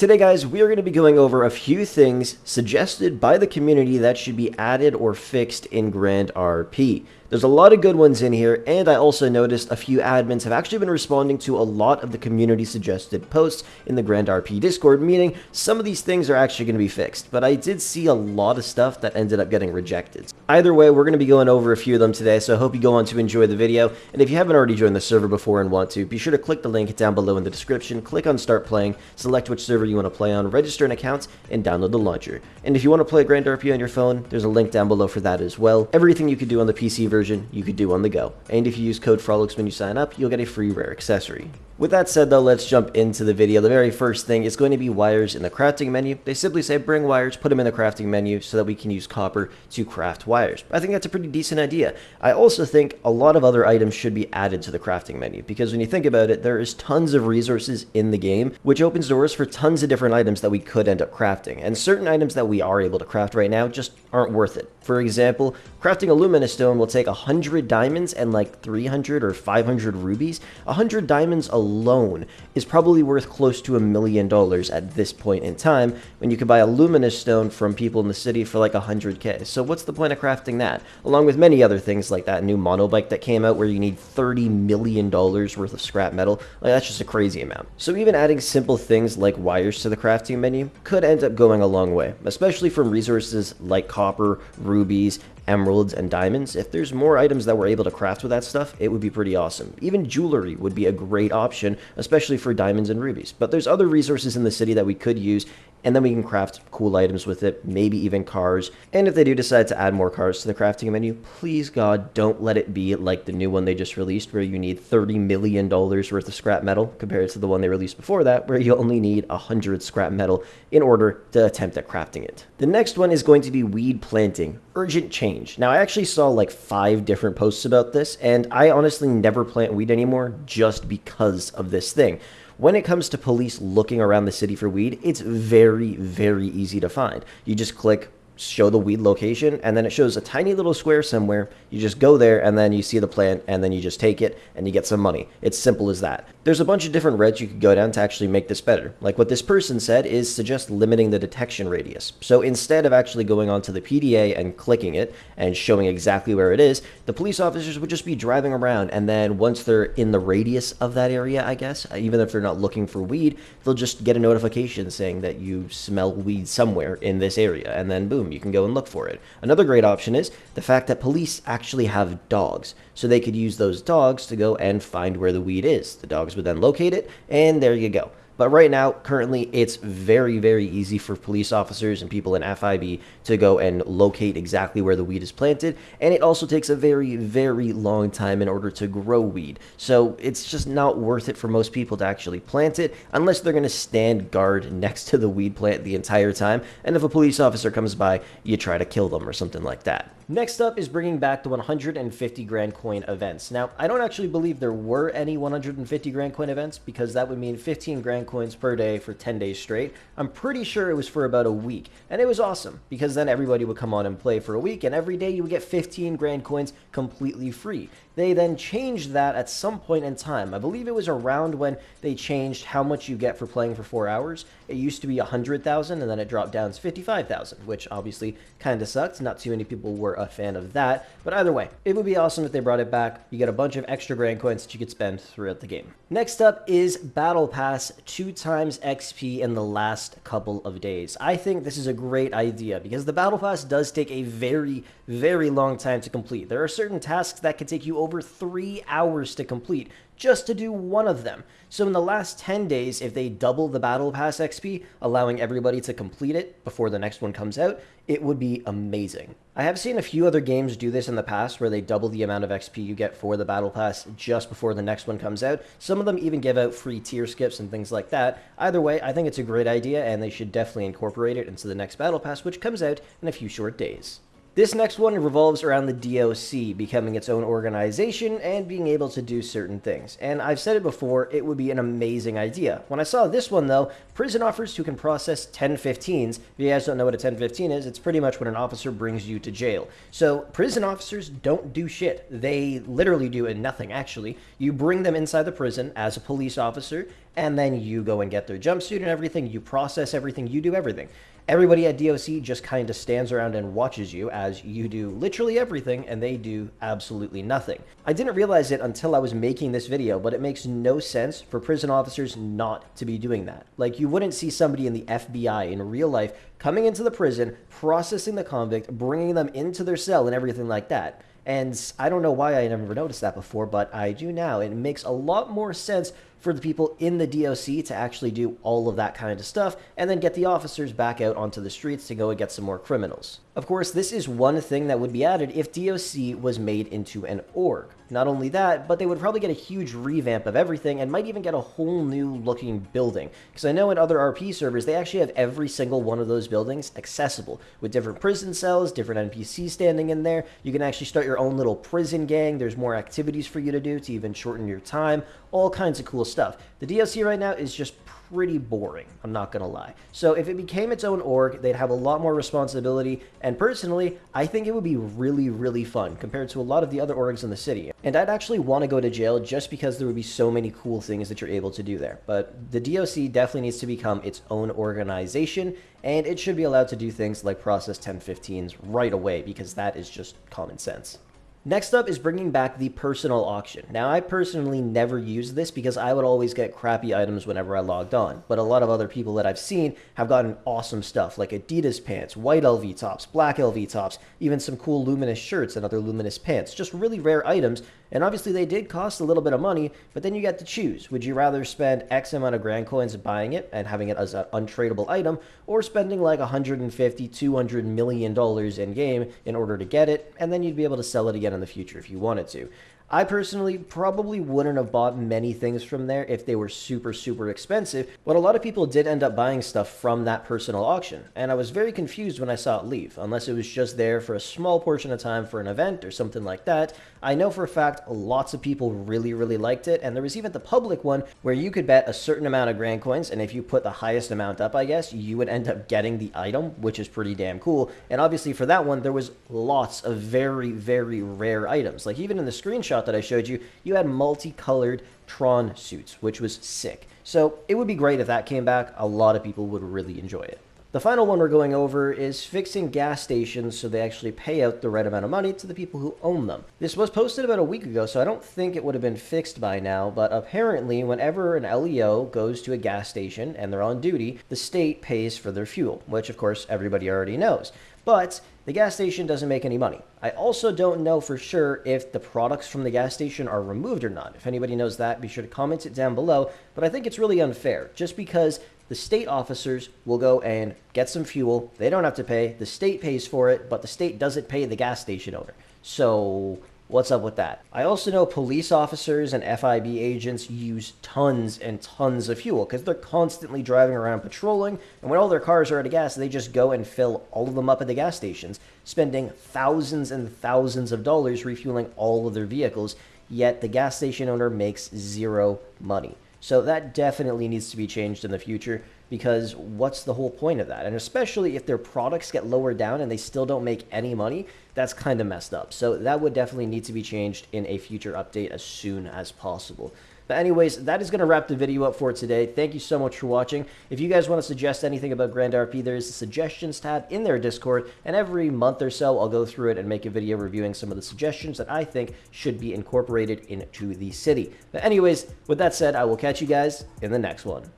Today, guys, we are going to be going over a few things suggested by the community that should be added or fixed in Grand RP. There's a lot of good ones in here, and I also noticed a few admins have actually been responding to a lot of the community suggested posts in the Grand RP Discord, meaning some of these things are actually going to be fixed, but I did see a lot of stuff that ended up getting rejected. Either way, we're going to be going over a few of them today, so I hope you go on to enjoy the video, and if you haven't already joined the server before and want to, be sure to click the link down below in the description, click on Start Playing, select which server you want to play on, register an account, and download the launcher. And if you want to play Grand RP on your phone, there's a link down below for that as well. Everything you could do on the PC version, you could do on the go. And if you use code Frolickz when you sign up, you'll get a free rare accessory. With that said though, let's jump into the video. The very first thing is going to be wires in the crafting menu. They simply say bring wires, put them in the crafting menu so that we can use copper to craft wires. I think that's a pretty decent idea. I also think a lot of other items should be added to the crafting menu because when you think about it, there is tons of resources in the game, which opens doors for tons of different items that we could end up crafting. And certain items that we are able to craft right now just aren't worth it. For example, crafting a luminous stone will take 100 diamonds and like 300 or 500 rubies. 100 diamonds alone is probably worth close to $1 million at this point in time when you can buy a luminous stone from people in the city for like 100k. So what's the point of crafting that? Along with many other things like that new monobike that came out where you need $30 million worth of scrap metal. Like that's just a crazy amount. So even adding simple things like wires to the crafting menu could end up going a long way, especially from resources like copper, rubies, emeralds, and diamonds. If there's more items that we're able to craft with that stuff, it would be pretty awesome. Even jewelry would be a great option, especially for diamonds and rubies. But there's other resources in the city that we could use, and then we can craft cool items with it, maybe even cars. And if they do decide to add more cars to the crafting menu, please God, don't let it be like the new one they just released where you need $30 million worth of scrap metal compared to the one they released before that where you only need 100 scrap metal in order to attempt at crafting it. The next one is going to be weed planting. Urgent change. Now, I actually saw like 5 different posts about this, and I honestly never plant weed anymore just because of this thing. When it comes to police looking around the city for weed, it's very, very easy to find. You just click show the weed location, and then it shows a tiny little square somewhere. You just go there, and then you see the plant, and then you just take it, and you get some money. It's simple as that. There's a bunch of different routes you could go down to actually make this better. Like what this person said is suggest limiting the detection radius. So instead of actually going onto the PDA and clicking it and showing exactly where it is, the police officers would just be driving around, and then once they're in the radius of that area, I guess, even if they're not looking for weed, they'll just get a notification saying that you smell weed somewhere in this area, and then boom, you can go and look for it. Another great option is the fact that police actually have dogs, so they could use those dogs to go and find where the weed is. The dogs would then locate it, and there you go. But right now, currently, it's very, very easy for police officers and people in FIB to go and locate exactly where the weed is planted, and it also takes a very, very long time in order to grow weed. So it's just not worth it for most people to actually plant it unless they're going to stand guard next to the weed plant the entire time, and if a police officer comes by, you try to kill them or something like that. Next up is bringing back the 150 grand coin events. Now, I don't actually believe there were any 150 grand coin events because that would mean 15 grand coins per day for 10 days straight. I'm pretty sure it was for about a week, and it was awesome because then everybody would come on and play for a week, and every day you would get 15 grand coins completely free. They then changed that at some point in time. I believe it was around when they changed how much you get for playing for 4 hours. It used to be 100,000 and then it dropped down to 55,000, which obviously kind of sucked. Not too many people were a fan of that, but either way, it would be awesome if they brought it back. You get a bunch of extra grand coins that you could spend throughout the game. Next up is Battle Pass 2 times XP in the last couple of days. I think this is a great idea because the Battle Pass does take a very, very long time to complete. There are certain tasks that can take you over 3 hours to complete just to do one of them. So in the last 10 days, if they double the Battle Pass XP, allowing everybody to complete it before the next one comes out, it would be amazing. I have seen a few other games do this in the past where they double the amount of XP you get for the Battle Pass just before the next one comes out. Some of them even give out free tier skips and things like that. Either way, I think it's a great idea and they should definitely incorporate it into the next Battle Pass, which comes out in a few short days. This next one revolves around the DOC becoming its own organization and being able to do certain things. And I've said it before, it would be an amazing idea. When I saw this one though, prison officers who can process 1015s, if you guys don't know what a 1015 is, it's pretty much when an officer brings you to jail. So prison officers don't do shit. They literally do nothing actually. You bring them inside the prison as a police officer, and then you go and get their jumpsuit and everything, you process everything, you do everything. Everybody at DOC just kind of stands around and watches you as you do literally everything and they do absolutely nothing. I didn't realize it until I was making this video, but it makes no sense for prison officers not to be doing that. Like, you wouldn't see somebody in the FBI in real life coming into the prison, processing the convict, bringing them into their cell and everything like that. And I don't know why I never noticed that before, but I do now. It makes a lot more sense for the people in the DOC to actually do all of that kind of stuff and then get the officers back out onto the streets to go and get some more criminals. Of course, this is one thing that would be added if DOC was made into an org. Not only that, but they would probably get a huge revamp of everything and might even get a whole new looking building. Because I know in other RP servers, they actually have every single one of those buildings accessible with different prison cells, different NPCs standing in there. You can actually start your own little prison gang. There's more activities for you to do to even shorten your time. All kinds of cool stuff. The DLC right now is just pretty boring, I'm not gonna lie. So if it became its own org, they'd have a lot more responsibility, and personally, I think it would be really, really fun compared to a lot of the other orgs in the city. And I'd actually want to go to jail just because there would be so many cool things that you're able to do there. But the DOC definitely needs to become its own organization, and it should be allowed to do things like process 1015s right away, because that is just common sense. Next up is bringing back the personal auction. Now, I personally never used this because I would always get crappy items whenever I logged on, but a lot of other people that I've seen have gotten awesome stuff like Adidas pants, white LV tops, black LV tops, even some cool luminous shirts and other luminous pants, just really rare items. And obviously they did cost a little bit of money, but then you get to choose. Would you rather spend X amount of grand coins buying it and having it as an untradeable item, or spending like $150, $200 million in game in order to get it, and then you'd be able to sell it again in the future if you wanted to. I personally probably wouldn't have bought many things from there if they were super, super expensive, but a lot of people did end up buying stuff from that personal auction, and I was very confused when I saw it leave, unless it was just there for a small portion of time for an event or something like that. I know for a fact lots of people really, really liked it, and there was even the public one where you could bet a certain amount of grand coins, and if you put the highest amount up, I guess, you would end up getting the item, which is pretty damn cool. And obviously for that one, there was lots of very, very rare items. Like even in the screenshot that I showed you, you had multicolored Tron suits, which was sick. So it would be great if that came back. A lot of people would really enjoy it. The final one we're going over is fixing gas stations so they actually pay out the right amount of money to the people who own them. This was posted about a week ago, so I don't think it would have been fixed by now, but apparently whenever an LEO goes to a gas station and they're on duty, the state pays for their fuel, which of course everybody already knows. But the gas station doesn't make any money. I also don't know for sure if the products from the gas station are removed or not. If anybody knows that, be sure to comment it down below. But I think it's really unfair, just because the state officers will go and get some fuel. They don't have to pay. The state pays for it, but the state doesn't pay the gas station owner. So what's up with that? I also know police officers and FIB agents use tons and tons of fuel because they're constantly driving around patrolling, and when all their cars are out of gas, they just go and fill all of them up at the gas stations, spending thousands and thousands of dollars refueling all of their vehicles, yet the gas station owner makes zero money. So that definitely needs to be changed in the future, because what's the whole point of that? And especially if their products get lowered down and they still don't make any money, that's kind of messed up. So that would definitely need to be changed in a future update as soon as possible. But anyways, that is going to wrap the video up for today. Thank you so much for watching. If you guys want to suggest anything about Grand RP, there is a suggestions tab in their Discord, and every month or so I'll go through it and make a video reviewing some of the suggestions that I think should be incorporated into the city. But anyways, with that said, I will catch you guys in the next one.